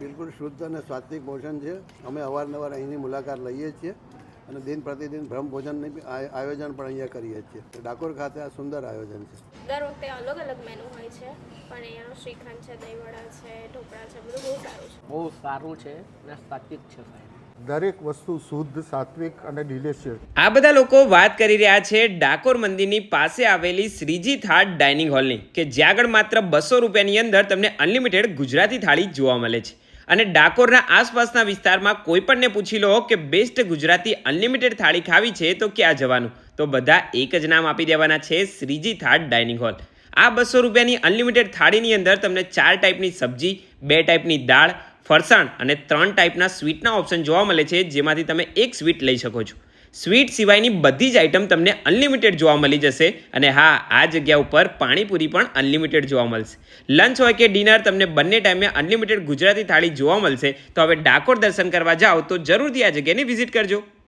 બિલકુલ શુદ્ધ અને સાત્વિક ભોજન છે. અમે અવારનવાર અહીંની મુલાકાત લઈએ છીએ અને દિન પ્રતિદિન બ્રહ્મ ભોજનની આયોજન પણ અહીંયા કરીએ છીએ. ડાકોર ખાતે આ સુંદર આયોજન છે. દર વખતે અલગ અલગ મેનુ હોય છે, પણ અહીંયાનો શ્રીખંડ છે, દહીંવડા છે, ઢોકળા છે, બધું બહુ સારું છે. બહુ સારું છે અને સાત્વિક છે સાહેબ. દરેક વસ્તુ શુદ્ધ, સાત્વિક અને ડિલિશિયસ. આ બધા લોકો વાત કરી રહ્યા છે ડાકોર મંદિરની પાસે આવેલી શ્રીજી થાળ ડાઇનિંગ હોલની, કે જ્યાં આગળ માત્ર 200 રૂપિયાની અંદર તમને અનલિમિટેડ ગુજરાતી થાળી જોવા મળે છે. અને ડાકોરના આસપાસના વિસ્તારમાં કોઈ પણને પૂછી લો કે બેસ્ટ ગુજરાતી અનલિમિટેડ થાળી ખાવી છે તો ક્યાં જવાનું, તો બધા એક જ નામ આપી દેવાના છે, શ્રીજી થાળ ડાઇનિંગ હોલ. આ 200 રૂપિયાની અનલિમિટેડ થાળીની અંદર તમને 4 ટાઈપની સબ્જી, 2 ટાઈપની દાળ, ફરસાણ અને 3 ટાઈપના સ્વીટના ઓપ્શન જોવા મળે છે, જેમાંથી તમે એક સ્વીટ લઈ શકો છો. સ્વીટ સિવાયની બધી જ આઇટમ તમને અનલિમિટેડ જોવા મળી જશે. અને હા, આ જગ્યા ઉપર પાણીપુરી પણ અનલિમિટેડ જોવા મળશે. લંચ હોય કે ડિનર, તમને બંને ટાઈમે અનલિમિટેડ ગુજરાતી થાળી જોવા મળશે. તો હવે ડાકોર દર્શન કરવા જાઓ તો જરૂરથી આ જગ્યાની વિઝિટ કરજો.